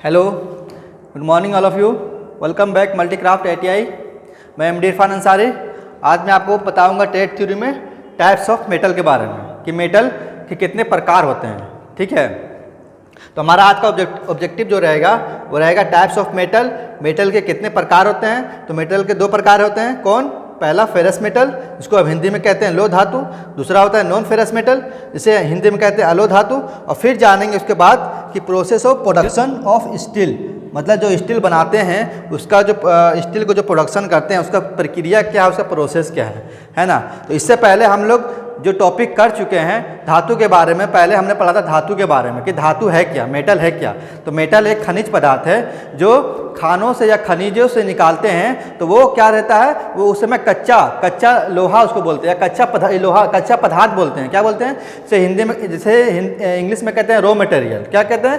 Hello, good morning all of you. Welcome back Multicraft ITI। मैं MD Irfan Ansari. आज मैं आपको बताऊंगा ट्रेड थ्योरी में टाइप्स ऑफ मेटल के बारे में कि मेटल के कितने प्रकार होते हैं। ठीक है, तो हमारा आज का ऑब्जेक्टिव जो रहेगा वो रहेगा टाइप्स ऑफ मेटल। मेटल के कितने प्रकार होते हैं? तो मेटल के दो प्रकार होते हैं। कौन? पहला फेरस मेटल, जिसको अब हिंदी में कहते हैं लोह धातु। दूसरा होता है नॉन फेरस मेटल, जिसे हिंदी में कहते हैं अलोह धातु। और फिर जानेंगे उसके बाद कि process of production of steel, मतलब जो स्टील बनाते हैं उसका जो स्टील को जो प्रोडक्शन करते हैं उसका प्रक्रिया क्या है, उसका प्रोसेस क्या है ना। तो इससे पहले हम लोग जो टॉपिक कर चुके हैं धातु के बारे में, पहले हमने पढ़ा था धातु के बारे में कि धातु है क्या, मेटल है क्या। तो मेटल एक खनिज पदार्थ है जो खानों से या खनिजों से निकालते हैं। तो वो क्या रहता है, वो उस समय कच्चा लोहा उसको बोलते हैं, कच्चा पदार्थ बोलते हैं। क्या बोलते हैं? जैसे हिंदी में, जैसे इंग्लिश में कहते हैं रॉ मटेरियल। क्या कहते हैं?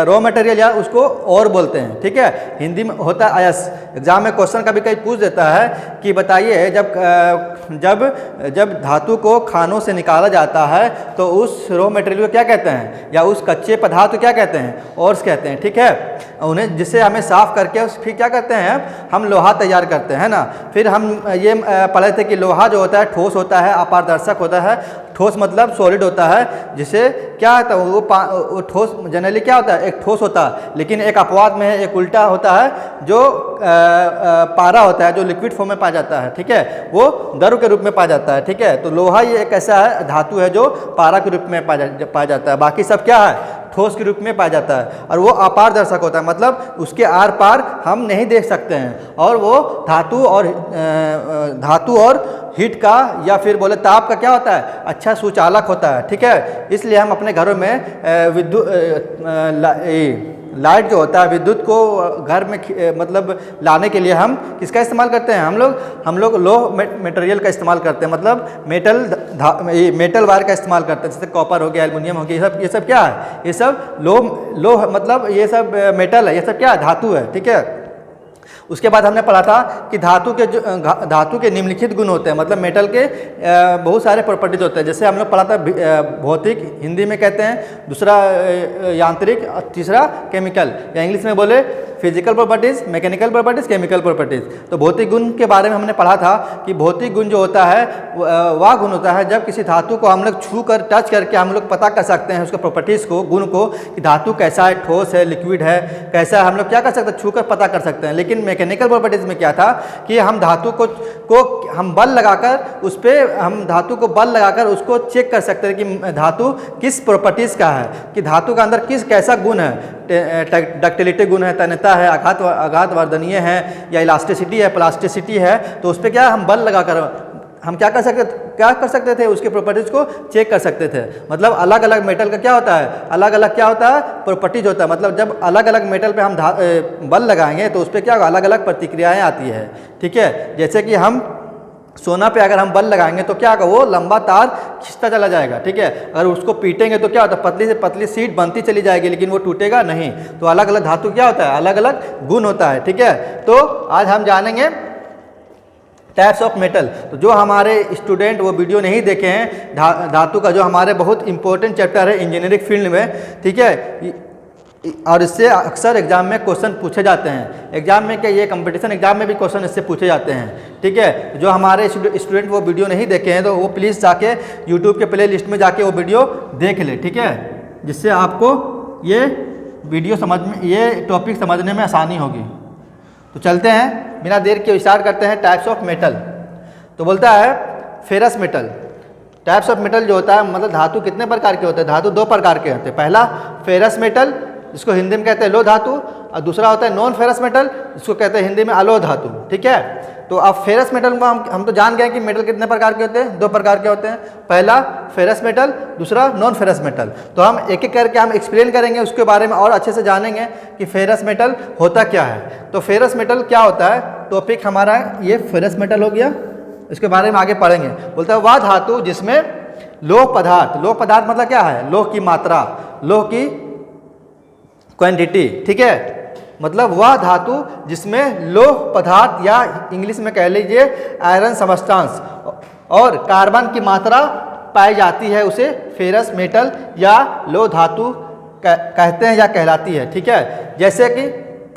रॉ मटेरियल, या उसको और बोलते हैं। ठीक है, हिंदी में होता है अयस। एग्जाम में क्वेश्चन कभी कभी पूछ देता है कि बताइए जब धातु को खानों से निकाला जाता है तो उस रॉ मटेरियल को क्या कहते हैं, या उस कच्चे पदार्थ को क्या कहते हैं? ऑर्स कहते हैं। ठीक है, उन्हें जिसे हमें साफ करके फिर क्या करते हैं, हम लोहा तैयार करते हैं ना। फिर हम ये पढ़े थे कि लोहा जो होता है ठोस होता है, अपारदर्शक होता है। ठोस मतलब सॉलिड होता है, जिसे क्या होता है वो ठोस जनरली क्या होता है, एक ठोस होता है। लेकिन एक अपवाद में है, एक उल्टा होता है जो पारा होता है, जो लिक्विड फॉर्म में पाया जाता है। ठीक है, वो द्रव के रूप में पाया जाता है। ठीक है, तो लोहा ये एक ऐसा है धातु है जो पारा के रूप में पाया जाता है। बाकी सब क्या है, ठोस के रूप में पाया जाता है। और वो अपारदर्शक होता है, मतलब उसके आर पार हम नहीं देख सकते हैं। और वो धातु और हीट का या फिर बोले ताप का क्या होता है, अच्छा सुचालक होता है। ठीक है, इसलिए हम अपने घरों में लाइट जो होता है, विद्युत को घर में मतलब लाने के लिए हम किसका इस्तेमाल करते हैं? हम लोग लोह मटेरियल का इस्तेमाल करते हैं, मतलब मेटल वायर का इस्तेमाल करते हैं। जैसे कॉपर हो गया, एल्युमिनियम हो गया, ये सब क्या है, ये सब लोह मतलब ये सब मेटल है, ये सब क्या है, धातु है। ठीक है, उसके बाद हमने पढ़ा था कि धातु के निम्नलिखित गुण होते हैं, मतलब मेटल के बहुत सारे प्रॉपर्टीज होते हैं। जैसे हम लोग पढ़ा था भौतिक, हिंदी में कहते हैं, दूसरा यांत्रिक, और तीसरा केमिकल, या इंग्लिश में बोले physical properties, mechanical properties, chemical properties. तो भौतिक गुण के बारे में हमने पढ़ा था कि भौतिक गुण जो होता है वह गुण होता है जब किसी धातु को हम लोग छू कर टच करके हम लोग पता कर सकते हैं उसके प्रॉपर्टीज़ को, गुण को, कि धातु कैसा है, ठोस है, लिक्विड है, कैसा है, हम लोग क्या कर सकते हैं, छू कर पता कर सकते हैं। लेकिन मैकेनिकल प्रॉपर्टीज़ में क्या था कि हम धातु को हम बल लगाकर उस पर हम धातु को बल लगाकर उसको चेक कर सकते हैं कि धातु किस प्रॉपर्टीज़ का है, कि धातु का अंदर कैसा गुण है। डक्टिलिटी गुण है, तन्यता है, आघात वर्धनीय है, या इलास्टिसिटी है, प्लास्टिसिटी है। तो उस पर क्या हम बल लगाकर हम क्या कर सकते थे, उसके प्रॉपर्टीज़ को चेक कर सकते थे। मतलब अलग अलग मेटल का क्या होता है, अलग अलग क्या होता है, प्रॉपर्टीज होता है। मतलब जब अलग अलग मेटल पे हम बल लगाएंगे तो उस पर क्या अलग अलग प्रतिक्रियाएं आती है। ठीक है, जैसे कि हम सोना पे अगर हम बल लगाएंगे तो क्या होगा, वो लंबा तार खींचता चला जाएगा। ठीक है, अगर उसको पीटेंगे तो क्या होता है, पतली से पतली शीट बनती चली जाएगी, लेकिन वो टूटेगा नहीं। तो अलग अलग धातु क्या होता है, अलग अलग गुण होता है। ठीक है, तो आज हम जानेंगे टाइप्स ऑफ मेटल। तो जो हमारे स्टूडेंट वो वीडियो नहीं देखे हैं, धातु का जो हमारे बहुत इंपॉर्टेंट चैप्टर है इंजीनियरिंग फील्ड में, ठीक है, और इससे अक्सर एग्जाम में क्वेश्चन पूछे जाते हैं। एग्जाम में क्या, ये कंपटीशन एग्जाम में भी क्वेश्चन इससे पूछे जाते हैं। ठीक है, जो हमारे स्टूडेंट वो वीडियो नहीं देखे हैं तो वो प्लीज़ जाके यूट्यूब के प्ले लिस्ट में जाके वो वीडियो देख ले। ठीक है, जिससे आपको ये वीडियो ये टॉपिक समझने में आसानी होगी। तो चलते हैं, बिना देर के स्टार्ट करते हैं टाइप्स ऑफ मेटल। तो बोलता है ferrous metal. Types of metal जो होता है, मतलब धातु कितने प्रकार के होते हैं? धातु दो प्रकार के होते हैं। पहला फेरस मेटल, जिसको हिंदी में कहते हैं लोह धातु, और दूसरा होता है नॉन फेरस मेटल, जिसको कहते हैं हिंदी में अलोह धातु। ठीक है, तो अब फेरस मेटल को हम तो जान गए कि मेटल कितने प्रकार के होते हैं, दो प्रकार के होते हैं। पहला फेरस मेटल, दूसरा नॉन फेरस मेटल। तो हम एक एक करके हम एक्सप्लेन करेंगे, उसके बारे में और अच्छे से जानेंगे कि फेरस मेटल होता क्या है। तो फेरस मेटल क्या होता है, टॉपिक हमारा ये फेरस मेटल हो गया, इसके बारे में आगे पढ़ेंगे। बोलता है वह धातु जिसमें लोह पदार्थ मतलब क्या है, लोह की मात्रा, लोह की क्वांटिटी। ठीक है, मतलब वह धातु जिसमें लोह पदार्थ या इंग्लिश में कह लीजिए आयरन सबस्टांस और कार्बन की मात्रा पाई जाती है, उसे फेरस मेटल या लोह धातु कहते हैं या कहलाती है। ठीक है, जैसे कि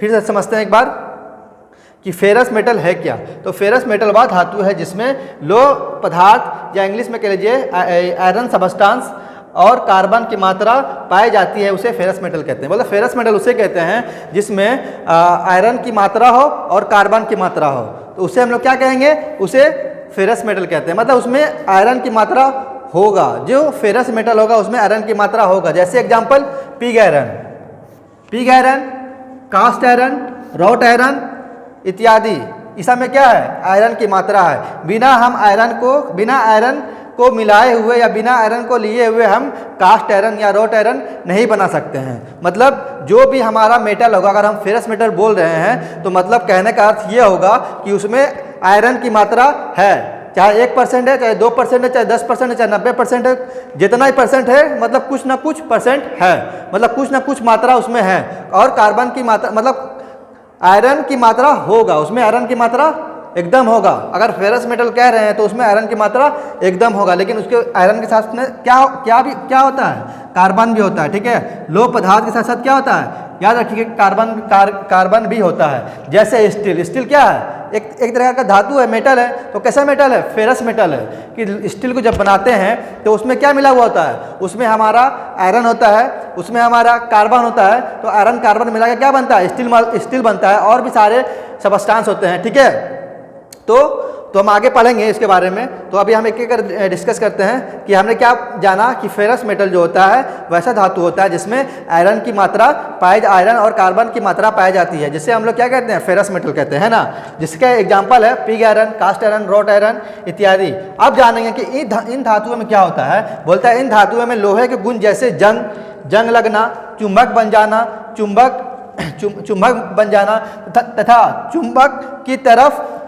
फिर से समझते हैं एक बार कि फेरस मेटल है क्या। तो फेरस मेटल वह धातु है जिसमें लोह पदार्थ या इंग्लिश में कह लीजिए आयरन सबस्टांस और कार्बन की मात्रा पाई जाती है, उसे फेरस मेटल कहते हैं। मतलब फेरस मेटल उसे कहते हैं जिसमें आयरन की मात्रा हो और कार्बन की मात्रा हो, तो उसे हम लोग क्या कहेंगे, उसे फेरस मेटल कहते हैं। मतलब उसमें आयरन की मात्रा होगा, जो फेरस मेटल होगा उसमें आयरन की मात्रा होगा। जैसे example pig iron, cast iron, wrought iron इत्यादि, इसमें क्या है, आयरन की मात्रा है। बिना आयरन को मिलाए हुए या बिना आयरन को लिए हुए हम कास्ट आयरन या रॉट आयरन नहीं बना सकते हैं। मतलब जो भी हमारा मेटल होगा, अगर हम फेरस मेटल बोल रहे हैं तो मतलब कहने का अर्थ ये होगा कि उसमें आयरन की मात्रा है, चाहे 1% है, चाहे 2% है, चाहे 10% है, चाहे 90% है, जितना ही परसेंट है मतलब कुछ ना कुछ परसेंट है, मतलब कुछ ना कुछ मात्रा उसमें है। और कार्बन की मात्रा मतलब आयरन की मात्रा होगा, उसमें आयरन की मात्रा एकदम होगा। अगर फेरस मेटल कह रहे हैं तो उसमें आयरन की मात्रा एकदम होगा, लेकिन उसके आयरन के साथ में क्या होता है, कार्बन भी होता है। ठीक है, लोह पदार्थ के साथ साथ क्या होता है, याद रखिए कार्बन भी होता है। जैसे स्टील क्या है, एक तरह का धातु है, मेटल है। तो कैसा मेटल है, फेरस मेटल है। कि स्टील को जब बनाते हैं तो उसमें क्या मिला हुआ होता है, उसमें हमारा आयरन होता है, उसमें हमारा कार्बन होता है। तो आयरन कार्बन मिला के क्या बनता है, स्टील बनता है, और भी सारे सबस्टांस होते हैं। ठीक है, तो हम आगे पढ़ेंगे इसके बारे में। तो अभी हम एक एक कर डिस्कस करते हैं कि हमने क्या जाना कि फेरस मेटल जो होता है वैसा धातु होता है जिसमें आयरन की मात्रा आयरन और कार्बन की मात्रा पाई जाती है, जिसे हम लोग क्या कहते हैं, फेरस मेटल कहते हैं ना। जिसका एग्जांपल है pig iron, cast iron, wrought iron इत्यादि। अब जानेंगे कि इन धातुओं में क्या होता है। बोलता है इन धातुओं में लोहे के गुण जैसे जंग लगना, चुंबक बन जाना तथा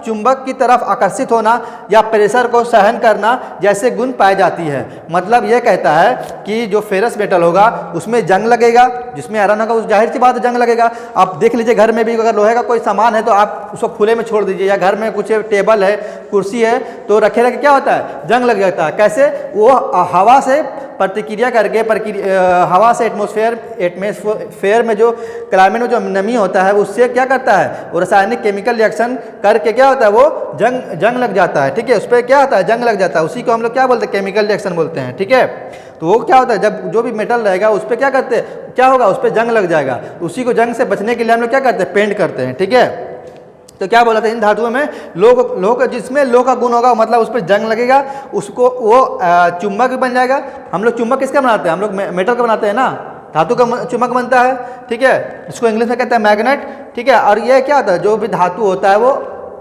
चुंबक की तरफ आकर्षित होना या प्रेशर को सहन करना जैसे गुण पाई जाती है। मतलब यह कहता है कि जो फेरस मेटल होगा उसमें जंग लगेगा, जिसमें आयरन होगा उस जाहिर सी बात है जंग लगेगा। आप देख लीजिए घर में भी अगर लोहे का कोई सामान है तो आप उसको खुले में छोड़ दीजिए, या घर में कुछ टेबल है, कुर्सी है, तो रखे क्या होता है, जंग लग जाता है। कैसे, वो हवा से प्रतिक्रिया करके हवा से एटमॉस्फेयर में जो क्लाइमेट में जो नमी होता है उससे क्या करता है, वो रासायनिक केमिकल रिएक्शन करके क्या होता है, वो जंग लग जाता है। ठीक है, उस पर क्या होता है, जंग लग जाता है। उसी को हम लोग क्या बोलते हैं, केमिकल रिएक्शन बोलते हैं। ठीक है, तो वो क्या होता है, जब जो भी मेटल रहेगा उस पर क्या करते हैं, क्या होगा, उस पर जंग लग जाएगा। उसी को जंग से बचने के लिए हम लोग क्या करते हैं, पेंट करते हैं। ठीक है, तो क्या बोला था, इन धातुओं में लोह जिसमें लोह का गुण होगा मतलब उस पर जंग लगेगा, उसको वो चुंबक भी बन जाएगा। हम लोग चुंबक किसका बनाते हैं, हम लोग मेटल का बनाते हैं ना, धातु का चुंबक बनता है। ठीक है, इसको इंग्लिश में कहते हैं मैग्नेट। ठीक है, और ये क्या होता है, जो भी धातु होता है वो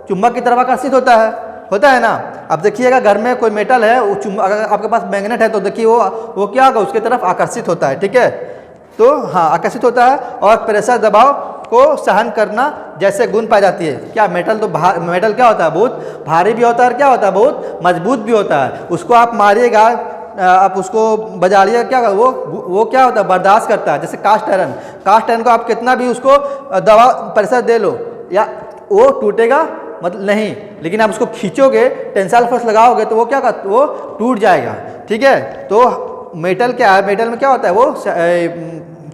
चुंबक की तरफ आकर्षित होता है ना। अब देखिएगा घर में कोई मेटल है, वो चुंबक, अगर आपके पास मैग्नेट है तो देखिए वो क्या होगा, उसकी तरफ आकर्षित होता है। ठीक है, तो हाँ आकर्षित होता है, और प्रेशर दबाव को सहन करना जैसे गुण पाई जाती है। क्या मेटल तो मेटल क्या होता है, बहुत भारी भी होता है, और क्या होता है, बहुत मजबूत भी होता है। उसको आप मारिएगा, आप उसको बजाड़िए, क्या वो क्या होता है, बर्दाश्त करता है। जैसे कास्ट आयरन को आप कितना भी उसको दवा प्रेशर दे लो, या वो टूटेगा मतलब नहीं, लेकिन आप उसको खींचोगे, टेंसाइल फोर्स लगाओगे तो वो क्या होगा, वो टूट जाएगा। ठीक है, तो मेटल में क्या होता है, वो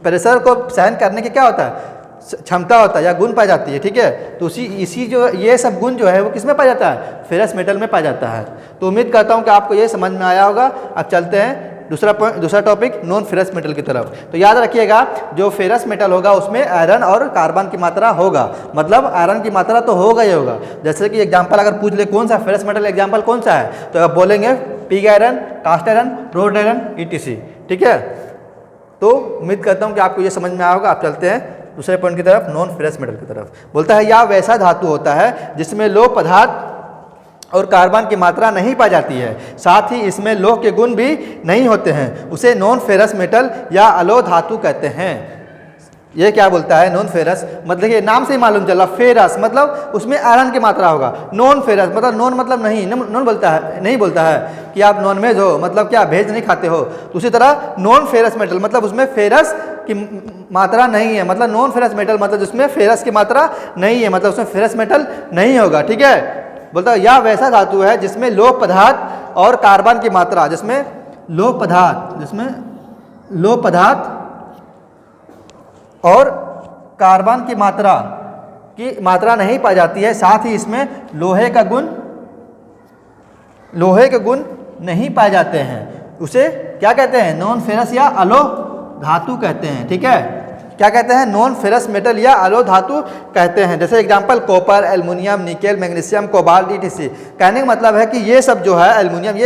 प्रेशर को सहन करने की क्या होता है, क्षमता होता है या गुण पाई जाती है। ठीक है, तो इसी जो ये सब गुण जो है वो किस में पाया जाता है, फेरस मेटल में पाया जाता है। तो उम्मीद करता हूँ कि आपको ये समझ में आया होगा। अब चलते हैं दूसरा टॉपिक, नॉन फेरस मेटल की तरफ। तो याद रखिएगा, जो फेरस मेटल होगा उसमें आयरन और कार्बन की मात्रा होगा, मतलब आयरन की मात्रा तो होगा ही होगा। जैसे कि एग्जांपल अगर पूछ ले कौन सा फेरस मेटल एग्जांपल कौन सा है, तो आप बोलेंगे pig iron, cast iron, wrought iron ETC। ठीक है, तो उम्मीद करता हूँ कि आपको ये समझ में आया होगा। आप चलते हैं दूसरे पॉइंट की तरफ, नॉन फेरस मेटल की तरफ। बोलता है यह वैसा धातु होता है जिसमें लोह पदार्थ और कार्बन की मात्रा नहीं पाई जाती है, साथ ही इसमें लोह के गुण भी नहीं होते हैं, उसे नॉन फेरस मेटल या अलोह धातु कहते हैं। ये क्या बोलता है, नॉन फेरस मतलब ये नाम से ही मालूम चला, फेरस मतलब उसमें आयरन की मात्रा होगा। नॉन फेरस मतलब नॉन मतलब नहीं बोलता है कि आप नॉन वेज हो, मतलब क्या वेज नहीं खाते हो। उसी तरह नॉन फेरस मेटल मतलब उसमें फेरस की मात्रा नहीं है, मतलब नॉन फेरस मेटल मतलब जिसमें फेरस की मात्रा नहीं है, मतलब उसमें फेरस मेटल नहीं होगा। ठीक है, बोलता है यह वैसा धातु है जिसमें लोह पदार्थ और कार्बन की मात्रा, जिसमें लोह पदार्थ और कार्बन की मात्रा नहीं पाई जाती है। साथ ही इसमें लोहे के गुण नहीं पाए जाते हैं। उसे क्या कहते हैं? नॉन फेरस या अलोह धातु कहते हैं। ठीक है, क्या कहते हैं? नॉन फेरस मेटल या अलोह धातु कहते हैं। जैसे example copper, aluminium, nickel, magnesium, cobalt, etc. कहने का मतलब है कि ये सब जो है एल्युमिनियम,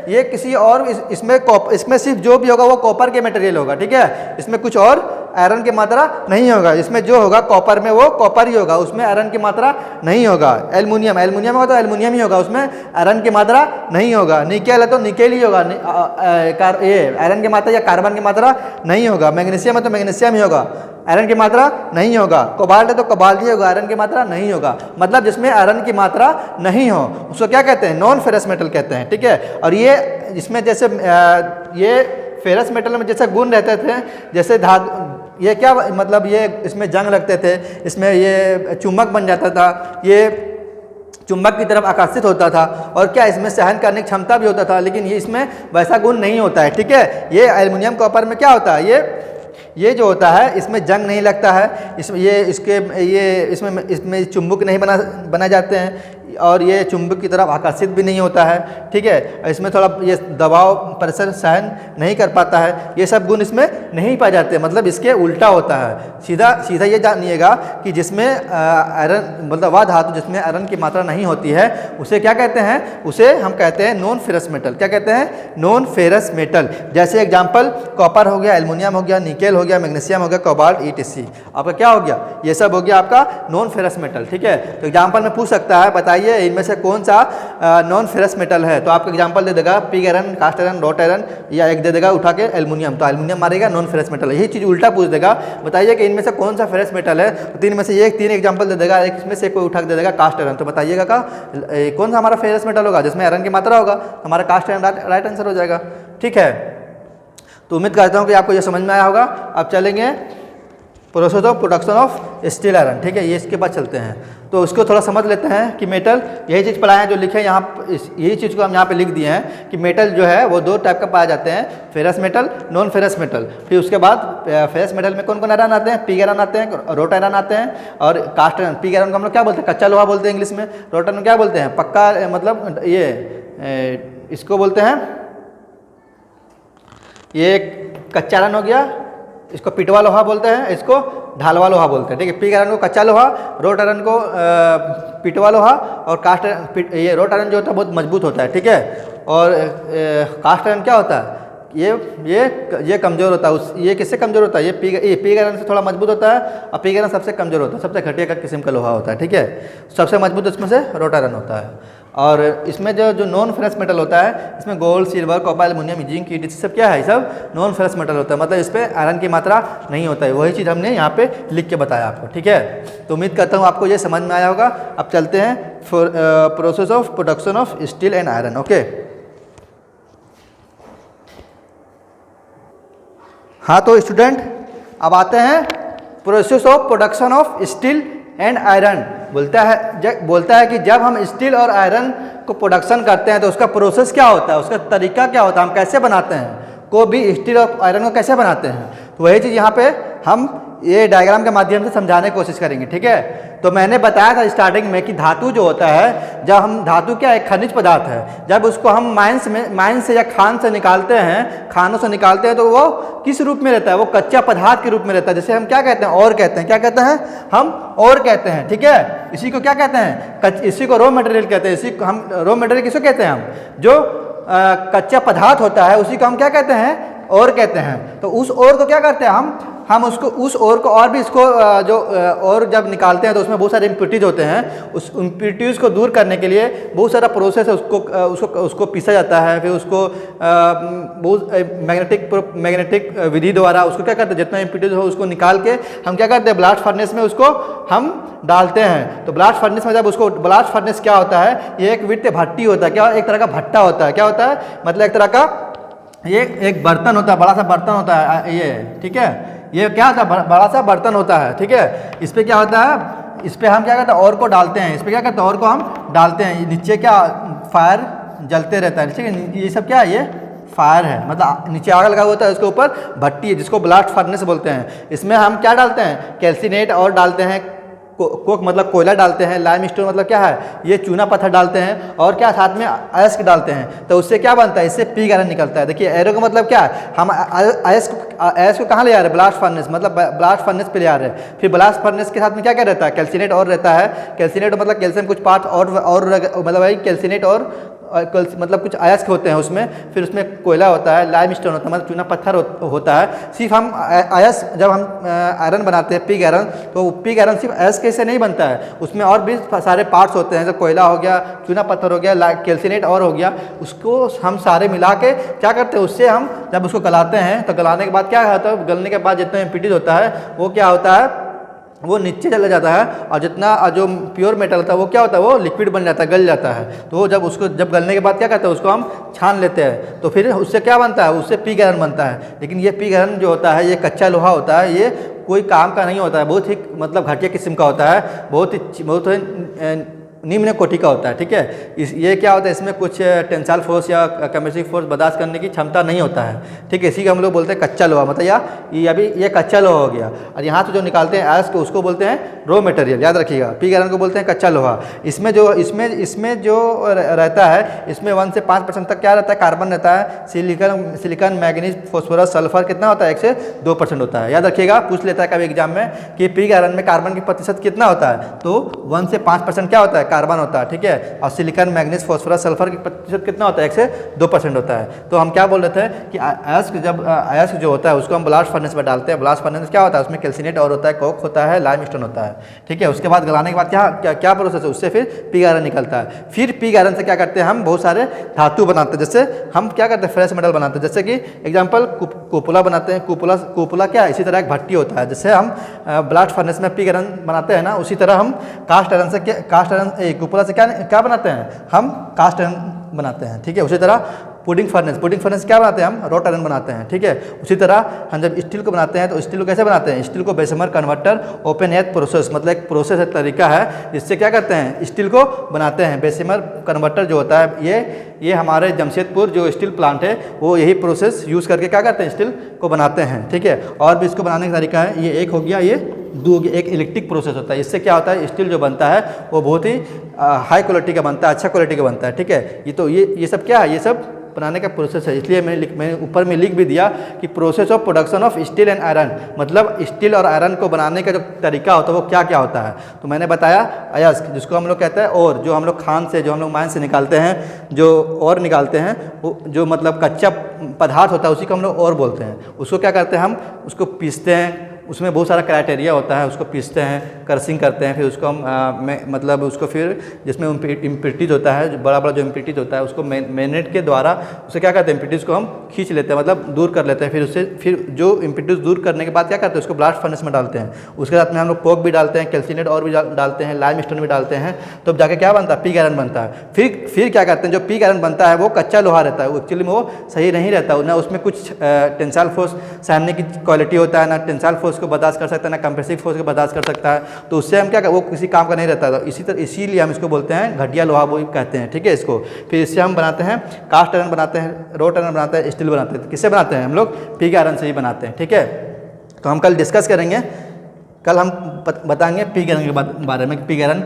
ये किसी और इसमें सिर्फ जो भी होगा वो कॉपर के मटेरियल होगा। ठीक है, इसमें कुछ और आयरन की मात्रा नहीं होगा। इसमें जो होगा कॉपर में वो कॉपर ही होगा, उसमें आयरन की मात्रा नहीं होगा। एल्युमिनियम होगा तो एल्युमिनियम ही होगा, उसमें आयरन की मात्रा नहीं होगा। निकेल है तो निकेल ही होगा, ये आयरन की मात्रा या कार्बन की मात्रा नहीं होगा। मैग्नीशियम है तो मैग्नीशियम ही होगा, आयरन की मात्रा नहीं होगा। कोबाल्ट है तो कोबाल्ट ही होगा, आयरन की मात्रा नहीं होगा। मतलब जिसमें आयरन की मात्रा नहीं हो उसको क्या कहते हैं? नॉन फेरस मेटल कहते हैं। ठीक है, और ये इसमें जैसे ये फेरस मेटल में जैसे गुण रहते थे, जैसे ये क्या मतलब, ये इसमें जंग लगते थे, इसमें ये चुंबक बन जाता था, ये चुंबक की तरफ आकर्षित होता था, और क्या इसमें सहन करने की क्षमता भी होता था। लेकिन ये इसमें वैसा गुण नहीं होता है। ठीक है, ये एल्युमिनियम कॉपर में क्या होता है? ये जो होता है इसमें जंग नहीं लगता है, इसमें चुंबक नहीं बनाए जाते हैं, और ये चुंबक की तरफ आकर्षित भी नहीं होता है। ठीक है, इसमें थोड़ा ये दबाव प्रेशर सहन नहीं कर पाता है। ये सब गुण इसमें नहीं पाए जाते, मतलब इसके उल्टा होता है। सीधा ये जानिएगा कि जिसमें आयरन मतलब वह धातु जिसमें आयरन की मात्रा नहीं होती है उसे क्या कहते हैं? उसे हम कहते हैं नॉन फेरस मेटल। क्या कहते हैं? Non ferrous metal. जैसे एग्जाम्पल कॉपर हो गया, एल्युमिनियम हो गया, निकेल हो गया, मैग्नीशियम हो गया, कोबाल्ट, ईटीसी। आपका क्या हो गया? ये सब हो गया आपका नॉन फेरस मेटल। ठीक है, तो एग्जाम्पल में पूछ सकता है, बताइए इनमें से कौन सा नॉन फेरस मेटल है? तो आपको एग्जांपल दे देगा pig iron, cast iron, wrought iron, या एक दे देगा उठा के एल्युमिनियम, तो एल्युमिनियम मारेगा नॉन फेरस मेटल। यही चीज़ उल्टा पूछ देगा, बताइए कि इनमें से कौन सा फेरस मेटल है? तो तीन में से तीन एग्जांपल दे देगा, एक इसमें से कोई उठा के दे देगा कास्ट आयरन। तो बताइएगा कौन सा हमारा फेरस मेटल होगा? जिसमें आयरन की मात्रा होगा, तो हमारा कास्ट आयरन राइट आंसर हो जाएगा। ठीक है, तो उम्मीद करता हूँ कि आपको ये समझ में आया होगा। अब चलेंगे process of production of steel iron. ठीक है, ये इसके बाद चलते हैं, तो उसको थोड़ा समझ लेते हैं कि मेटल, यही चीज़ पढ़ाए हैं जो लिखे यहाँ, यही चीज़ को हम यहाँ पे लिख दिए हैं कि मेटल जो है वो दो टाइप का पाए जाते हैं, ferrous metal, non ferrous metal. फिर उसके बाद फेरस मेटल में कौन कौन आयरन आते हैं? पिग आयरन आते हैं, रोट आयरन आते हैं, और कास्ट आयरन। पिग आयरन को हम लोग क्या बोलते हैं? कच्चा लोहा बोलते हैं इंग्लिश में। रोट आयरन क्या बोलते हैं? पक्का, मतलब ये इसको बोलते हैं, ये कच्चा आयरन हो गया, इसको पिटवा लोहा बोलते हैं, इसको ढालवा लोहा बोलते हैं। ठीक है, पिग आयरन को कच्चा लोहा, रोट आयरन को पिटवा लोहा, और कास्ट ये रोट आयरन जो होता है बहुत मजबूत होता है। ठीक है, और कास्ट आयरन क्या होता है? ये कमज़ोर होता है। ये किससे कमज़ोर होता है? ये पिग आयरन से थोड़ा मजबूत होता है, और पिग आयरन सबसे कमज़ोर होता है, सबसे घटिया किस्म का लोहा होता है। ठीक है, सबसे मजबूत इसमें से रोट आयरन होता है। और इसमें जो नॉन फेरस मेटल होता है, इसमें gold, silver, copper, aluminium, zinc, etc सब क्या है? सब नॉन फेरस मेटल होता है, मतलब इस पर आयरन की मात्रा नहीं होता है। वही चीज़ हमने यहाँ पे लिख के बताया आपको। ठीक है, तो उम्मीद करता हूँ आपको ये समझ में आया होगा। अब चलते हैं process of production of steel and iron. Okay, हाँ, तो स्टूडेंट अब आते हैं process of production of steel and iron. बोलता है कि जब हम स्टील और आयरन को प्रोडक्शन करते हैं तो उसका प्रोसेस क्या होता है, उसका तरीका क्या होता है, हम कैसे बनाते हैं, को भी स्टील और आयरन को कैसे बनाते हैं। तो वही चीज़ यहाँ पे हम ये डायग्राम के माध्यम से समझाने की कोशिश करेंगे। ठीक है, तो मैंने बताया था स्टार्टिंग में कि धातु जो होता है, जब हम धातु क्या एक खनिज पदार्थ है, जब उसको हम माइंस से या खान से निकालते हैं, खानों से निकालते हैं, तो वो किस रूप में रहता है? वो कच्चा पदार्थ के रूप में रहता है, जिसे हम क्या कहते हैं? और कहते हैं। क्या कहते हैं? हम और कहते हैं। ठीक है, इसी को क्या कहते हैं? इसी को रॉ मटेरियल कहते हैं। इसी को हम रॉ मटेरियल किसको कहते हैं? हम जो कच्चा पदार्थ होता है उसी को हम क्या कहते हैं? और कहते हैं। तो उस और को क्या करते हैं? हम उसको उस और को और भी इसको जो और जब निकालते हैं तो उसमें बहुत सारे इम्प्योरिटीज होते हैं। उस इम्प्योरिटीज को दूर करने के लिए बहुत सारा प्रोसेस है, उसको पीसा जाता है। फिर उसको बहुत मैग्नेटिक विधि द्वारा उसको क्या करते हैं? जितना इम्प्योरिटीज हो उसको निकाल के हम क्या करते हैं? ब्लास्ट फर्नेस में उसको हम डालते हैं। तो ब्लास्ट फर्नेस में जब उसको, ब्लास्ट फर्नेस क्या होता है? ये एक वित्त भट्टी होता है। क्या? एक तरह का भट्टा होता है। क्या होता है? मतलब एक तरह का ये एक बर्तन होता है, बड़ा सा बर्तन होता है ये। ठीक है, ये क्या होता है? बड़ा सा बर्तन होता है। ठीक है, इस पर क्या होता है? इस पर हम क्या करते हैं? और को डालते हैं। इस पर क्या करते हैं? और को हम डालते हैं। नीचे क्या फायर जलते रहता है। ठीक है, ये सब क्या है? ये फायर है, मतलब नीचे आग लगा होता है, उसके ऊपर भट्टी है जिसको ब्लास्ट फर्नेस बोलते हैं। इसमें हम क्या डालते हैं, कैल्सिनेट और डालते हैं, कोक मतलब कोयला डालते हैं, लाइम स्टोन मतलब क्या है, ये चूना पत्थर डालते हैं, और क्या साथ में अयस्क डालते हैं। तो उससे क्या बनता है, इससे पिग आयरन निकलता है। देखिए एरो का मतलब क्या है, हम अयस्क को कहाँ ले आ रहे हैं, ब्लास्ट फर्नेस, मतलब ब्लास्ट फर्नेस पे ले आ रहे हैं। फिर ब्लास्ट फर्नेस के साथ में क्या क्या रहता है, कैल्सिनेट और रहता है। कैल्सिनेट मतलब कैल्शियम कुछ पार्ट और मतलब भाई कैल्सिनेट और मतलब कुछ अयस्क होते हैं उसमें। फिर उसमें कोयला होता है, लाइम स्टोन होता है, मतलब चूना पत्थर होता है। सिर्फ हम अयस्क, जब हम आयरन बनाते हैं पिग आयरन, तो पिग आयरन सिर्फ अयस्क से नहीं बनता है, उसमें और भी सारे पार्ट्स होते हैं, जैसे कोयला हो गया, चूना पत्थर हो गया, कैल्सिनेट और हो गया। उसको हम सारे मिला के क्या करते हैं, उससे हम जब उसको गलाते हैं तो गलाने के बाद क्या होता है, गलने के बाद जितना इम्पिटिज होता है वो क्या होता है, वो नीचे चला जाता है, और जितना जो प्योर मेटल होता है वो क्या होता है, वो लिक्विड बन जाता है, गल जाता है। तो वो जब गलने के बाद क्या करते हैं, उसको हम छान लेते हैं, तो फिर उससे क्या बनता है, उससे पिग आयरन बनता है। लेकिन ये पिग आयरन जो होता है, ये कच्चा लोहा होता है, ये कोई काम का नहीं होता है, बहुत ही मतलब घटिया किस्म का होता है, बहुत निम्न कोटि का होता है। ठीक है, ये क्या होता है, इसमें कुछ टेंसाइल फोर्स या कंप्रेसिव फोर्स बर्दाश्त करने की क्षमता नहीं होता है। ठीक है, इसी का हम लोग बोलते हैं कच्चा लोहा, मतलब ये अभी ये कच्चा लोहा हो गया। और यहाँ से जो निकालते हैं अयस्क, उसको बोलते हैं रॉ मटेरियल, याद रखिएगा। पिग आयरन को बोलते हैं कच्चा लोहा। इसमें जो रहता है, इसमें 1 से 5% तक क्या रहता है, कार्बन रहता है, सिलिकॉन मैग्नीज फॉस्फोरस सल्फर कितना होता है, 1 से 2% होता है। याद रखिएगा, पूछ लेता है कभी एग्जाम में कि पिग आयरन में कार्बन की प्रतिशत कितना होता है, तो 1 से 5% क्या होता है, कार्बन होता है। ठीक है, और सिलिकॉन मैग्नीज फॉस्फोरस सल्फर की प्रतिशत कितना होता है, 1 से 2% होता है। तो हम क्या बोल रहे थे कि अयस्क जो होता है उसको हम ब्लास्ट फर्नेस में डालते हैं। ब्लास्ट फर्नेस क्या होता है, उसमें कैल्सिनेट और होता है, कोक होता है, लाइम स्टोन होता है। ठीक है, उसके बाद गलाने के बाद क्या प्रोसेस है, उससे फिर पिग आयरन निकलता है। फिर पिग आयरन से क्या करते हैं, हम बहुत सारे धातु बनाते हैं। जैसे हम क्या करते हैं, फ्रेश मेटल बनाते हैं, जैसे कि एग्जाम्पल कुपुला बनाते हैं। कुपुला क्या है, इसी तरह एक भट्टी होता है। जैसे हम ब्लास्ट फर्नेस में पिग आयरन बनाते हैं ना, उसी तरह हम कास्ट आयरन कुपुला से क्या बनाते हैं, हम कास्ट आयरन बनाते हैं। ठीक है, उसी तरह पुडिंग फर्नेस क्या बनाते हैं, हम रॉट आयरन बनाते हैं। ठीक है, उसी तरह हम जब स्टील को बनाते हैं तो स्टील को कैसे बनाते हैं, स्टील को बेसमर कन्वर्टर ओपन एथ प्रोसेस, मतलब एक प्रोसेस, एक तरीका है जिससे क्या करते हैं, स्टील को बनाते हैं। बेसमर कन्वर्टर जो होता है, ये हमारे जमशेदपुर जो स्टील प्लांट है, वो यही प्रोसेस यूज़ करके क्या करते हैं, स्टील को बनाते हैं। ठीक है, और भी इसको बनाने का तरीका है, ये एक हो गया, ये दो हो गया। एक इलेक्ट्रिक प्रोसेस होता है, इससे क्या होता है, स्टील जो बनता है वो बहुत ही हाई क्वालिटी का बनता है, अच्छा क्वालिटी का बनता है। ठीक है, ये सब क्या है, ये सब बनाने का प्रोसेस है। इसलिए मैंने ऊपर में लिख भी दिया कि process of production of steel and iron, मतलब स्टील और आयरन को बनाने का जो तरीका होता है वो क्या क्या होता है। तो मैंने बताया अयस्क, जिसको हम लोग कहते हैं, और जो हम लोग खान से, जो हम लोग माइन से निकालते हैं, जो और निकालते हैं, वो जो मतलब कच्चा पदार्थ होता है उसी को हम लोग और बोलते हैं। उसको क्या करते हैं, हम उसको पीसते हैं, उसमें बहुत सारा क्राइटेरिया होता है, उसको पीसते हैं, क्रशिंग करते हैं, फिर उसको हम मतलब उसको फिर जिसमें इम्प्योरिटीज होता है, जो बड़ा बड़ा जो इम्प्योरिटीज होता है, उसको मैग्नेट के द्वारा उसे क्या करते हैं, इम्प्योरिटीज को हम खींच लेते हैं, मतलब दूर कर लेते हैं। फिर जो इम्प्योरिटीज दूर करने के बाद क्या करते हैं, उसको ब्लास्ट फर्नेस में डालते हैं। उसके साथ में हम लोग कोक भी डालते हैं, कैल्सिनेट और भी डालते हैं, लाइम स्टोन भी डालते हैं, तो जाके क्या बनता है, पिग आयरन बनता है। फिर क्या करते हैं, जो पिग आयरन बनता है वो कच्चा लोहा रहता है, एक्चुअली में वो सही नहीं रहता, ना उसमें कुछ टेंसाइल फोर्स सहने की क्वालिटी होता है, ना टेंसाइल फोर्स को बर्दाश्त कर सकता है, ना कंप्रेसिव फोर्स को बर्दाश्त कर सकता है। तो उससे हम क्या, वो किसी काम का नहीं रहता। तो इसीलिए हम इसको बोलते हैं घटिया लोहा, वो कहते हैं। ठीक है, इसको फिर इससे हम बनाते हैं कास्ट आयरन बनाते हैं, रॉट आयरन बनाते हैं, स्टील बनाते हैं। किससे बनाते हैं, हम लोग पिग आयरन से ही बनाते हैं। ठीक है, तो हम कल डिस्कस करेंगे, कल हम बताएंगे पिग आयरन के बारे में, पिग आयरन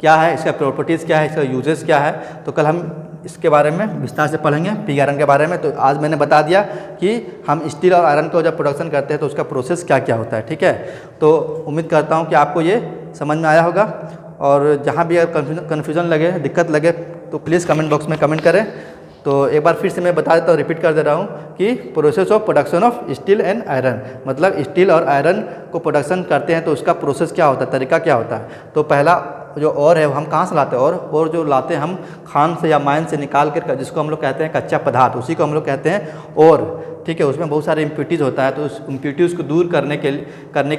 क्या है, इसका प्रॉपर्टीज़ क्या है, इसका यूजेस क्या है। तो कल हम इसके बारे में विस्तार से पढ़ेंगे, पिग आयरन के बारे में। तो आज मैंने बता दिया कि हम स्टील और आयरन को जब प्रोडक्शन करते हैं तो उसका प्रोसेस क्या क्या होता है। ठीक है, तो उम्मीद करता हूँ कि आपको ये समझ में आया होगा, और जहाँ भी अगर कन्फ्यूज़न लगे, दिक्कत लगे, तो प्लीज़ कमेंट बॉक्स में कमेंट करें। तो एक बार फिर से मैं बता देता हूँ, रिपीट कर दे रहा हूँ कि process of production of steel and iron, मतलब स्टील और आयरन को प्रोडक्शन करते हैं तो उसका प्रोसेस क्या होता है, तरीका क्या होता है। तो पहला जो और है, हम कहाँ से लाते हैं, और जो लाते हैं हम खान से या माइन से निकाल कर, जिसको हम लोग कहते हैं कच्चा पदार्थ, उसी को हम लोग कहते हैं और। ठीक है, उसमें बहुत सारे इम्प्योरिटीज़ होता है, तो उस इम्प्योरिटीज़ को दूर करने के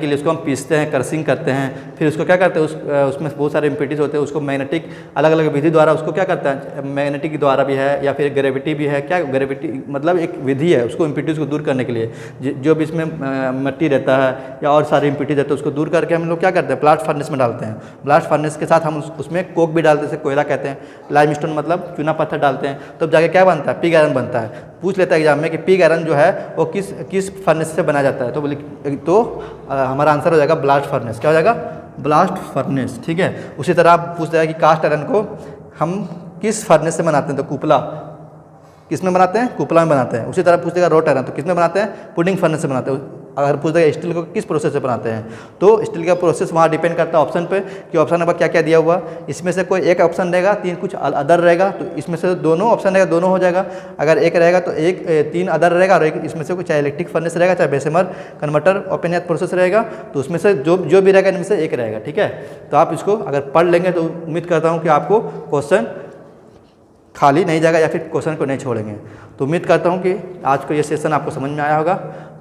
लिए उसको हम पीसते हैं, क्रशिंग करते हैं। फिर उसको क्या करते हैं, उसमें बहुत सारे इम्प्योरिटीज़ होते हैं, उसको मैग्नेटिक अलग अलग विधि द्वारा उसको क्या करते हैं, मैग्नेटिक द्वारा भी है या फिर ग्रेविटी भी है। क्या ग्रेविटी मतलब एक विधि है उसको इम्प्योरिटीज़ को दूर करने के लिए, जो भी इसमें मिट्टी रहता है या और सारे इम्प्योरिटीज़ रहते हैं, उसको दूर करके हम लोग क्या करते हैं, ब्लास्ट फर्नेस में डालते हैं। ब्लास्ट फर्नेस के साथ हम उसमें कोक भी डालते हैं, कोयला कहते हैं, लाइम स्टोन मतलब चूना पत्थर डालते हैं, तब जाके क्या बनता है, पिग आयरन बनता है। पूछ लेता है एग्जाम में कि पिग आयरन जो है वो किस फर्नेस से बनाया जाता है, तो बोले तो हमारा आंसर हो जाएगा ब्लास्ट फर्नेस। क्या हो जाएगा? Blast furnace. ठीक है। उसी तरह आप पूछता है कि कास्ट आयरन को हम किस फर्नेस से बनाते हैं, तो कुपला। किस में बनाते हैं? कुपला में बनाते हैं। उसी तरह पूछ देगा रोट आयरन तो किस में बनाते हैं? पुडिंग फर्नेस से बनाते हैं। अगर पूछ देगा स्टील को किस प्रोसेस से बनाते हैं, तो स्टील का प्रोसेस वहाँ डिपेंड करता है ऑप्शन पे कि ऑप्शन नंबर क्या क्या दिया हुआ। इसमें से कोई एक ऑप्शन रहेगा, 3 कुछ अदर रहेगा, तो इसमें से दोनों ऑप्शन रहेगा, दोनों हो जाएगा। अगर एक रहेगा तो 3 अदर रहेगा और एक इसमें से चाहे इलेक्ट्रिक फर्नेस रहेगा, चाहे Bessemer converter open air process रहेगा, तो उसमें से जो भी रहेगा इनमें से एक रहेगा। ठीक है। तो आप इसको अगर पढ़ लेंगे तो उम्मीद करता हूँ कि आपको क्वेश्चन खाली नहीं जाएगा या फिर क्वेश्चन को नहीं छोड़ेंगे। तो उम्मीद करता हूँ कि आज को ये सेशन आपको समझ में आया होगा।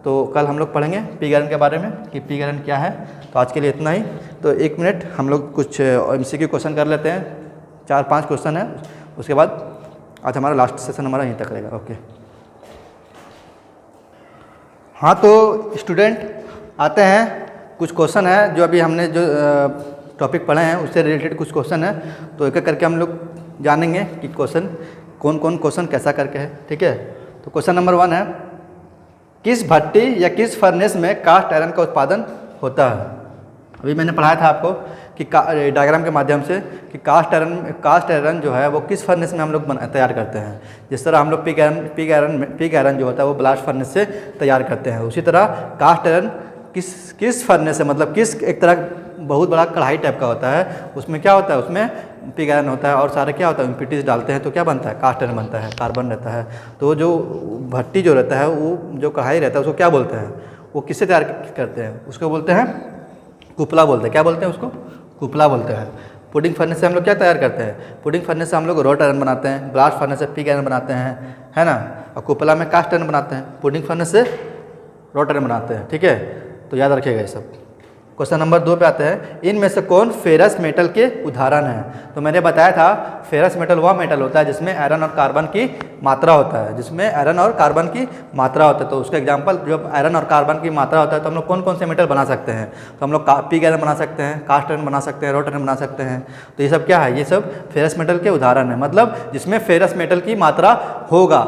तो कल हम लोग पढ़ेंगे पिग आयरन के बारे में कि पिग आयरन क्या है। तो आज के लिए इतना ही। तो 1 मिनट हम लोग कुछ MCQ क्वेश्चन कर लेते हैं। 4-5 क्वेश्चन है, उसके बाद आज हमारा लास्ट सेशन हमारा यहीं तक रहेगा। ओके। हाँ, तो स्टूडेंट आते हैं, कुछ क्वेश्चन है जो अभी हमने जो टॉपिक पढ़े हैं उससे रिलेटेड कुछ क्वेश्चन है। तो एक एक करके हम लोग जानेंगे कि क्वेश्चन कौन क्वेश्चन कैसा करके है। ठीक है। तो क्वेश्चन नंबर 1 है, किस भट्टी या किस फर्नेस में कास्ट आयरन का उत्पादन होता है? अभी मैंने पढ़ाया था आपको कि डायग्राम के माध्यम से कि कास्ट आयरन जो है वो किस फर्नेस में हम लोग तैयार करते हैं। जिस तरह हम लोग पिग आयरन जो होता है वो ब्लास्ट फर्नेस से तैयार करते हैं, उसी तरह कास्ट आयरन किस फर्नेस से, मतलब किस एक तरह बहुत बड़ा कढ़ाई टाइप का होता है, उसमें क्या होता है, उसमें पिग आयरन होता है और सारे क्या होता है इम्पिटीज डालते हैं तो क्या बनता है? कास्ट आयरन बनता है, कार्बन रहता है। तो जो भट्टी जो रहता है, वो जो कढ़ाई रहता है उसको क्या बोलते हैं? वो किससे तैयार करते हैं? उसको बोलते हैं कुपला बोलते हैं। क्या बोलते हैं उसको? कुपला बोलते हैं। पुडिंग फर्नेस से हम लोग क्या तैयार करते हैं? पुडिंग फर्नेस से हम लोग रोट आयरन बनाते हैं, ब्लास्ट फर्नेस से पिग आयरन बनाते हैं, है ना, और कुपला में कास्ट आयरन बनाते हैं, पुडिंग फर्नेस से रोट आयरन बनाते हैं। ठीक है। तो याद रखिएगा ये सब। क्वेश्चन नंबर 2 पे आते हैं, इनमें से कौन फेरस मेटल के उदाहरण हैं? तो मैंने बताया था फेरस मेटल वह मेटल होता है जिसमें आयरन और कार्बन की मात्रा होता है, जिसमें आयरन और कार्बन की मात्रा होता है। तो उसका एग्जांपल जब आयरन और कार्बन की मात्रा होता है तो हम लोग कौन से मेटल बना सकते हैं? तो हम लोग पिग आयरन बना सकते हैं, कास्ट आयरन बना सकते हैं, रोट आयरन बना सकते हैं। तो ये सब क्या है? ये सब फेरस मेटल के उदाहरण है, मतलब जिसमें फेरस मेटल की मात्रा होगा,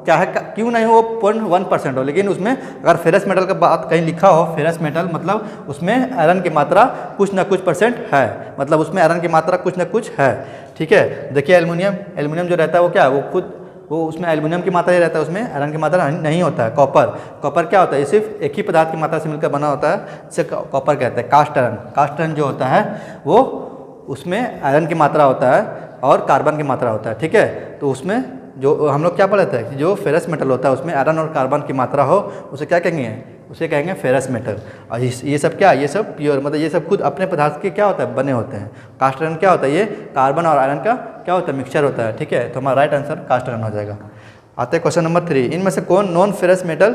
चाहे क्यों नहीं हो 0.1% हो, लेकिन उसमें अगर फेरस मेटल का बात कहीं लिखा हो फेरस मेटल, मतलब उसमें आयरन की मात्रा कुछ ना कुछ % है, मतलब उसमें आयरन की मात्रा कुछ ना कुछ है। ठीक है। देखिए एल्युमिनियम जो रहता है वो क्या है, वो उसमें एल्युमिनियम की मात्रा ही रहता है, उसमें आयरन की मात्रा नहीं होता है। कॉपर क्या होता है? ये सिर्फ एक ही पदार्थ की मात्रा से मिलकर बना होता है, इसे कॉपर कहते हैं। कास्ट आयरन जो होता है वो उसमें आयरन की मात्रा होता है और कार्बन की मात्रा होता है। ठीक है। तो उसमें जो हम लोग क्या पढ़े थे कि जो फेरस मेटल होता है उसमें आयरन और कार्बन की मात्रा हो, उसे क्या कहेंगे? उसे कहेंगे फेरस मेटल। और ये सब क्या? ये सब प्योर, मतलब ये सब खुद अपने पदार्थ के क्या होता है? बने होते हैं। कास्ट आयरन क्या होता है? ये कार्बन और आयरन का क्या होता है? मिक्सचर होता है। ठीक है। तो हमारा राइट आंसर कास्ट आयरन हो जाएगा। आते हैं क्वेश्चन नंबर 3, इनमें से कौन नॉन फेरस मेटल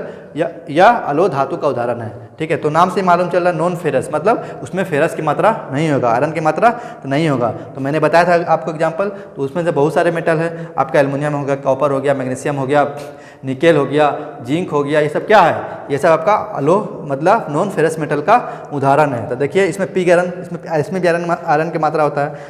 या अलोह धातु का उदाहरण है? ठीक है। तो नाम से मालूम चल रहा है नॉन फेरस, मतलब उसमें फेरस की मात्रा नहीं होगा, आयरन की मात्रा तो नहीं होगा। तो मैंने बताया था आपको एग्जांपल, तो उसमें से बहुत सारे मेटल है। आपका एल्युमिनियम हो गया, कॉपर हो गया, मैग्नीशियम हो गया, निकेल हो गया, जिंक हो गया, ये सब क्या है? ये सब आपका अलोह मतलब नॉन फेरस मेटल का उदाहरण है। तो देखिए इसमें पिग आयरन, इसमें भी आयरन की मात्रा होता है।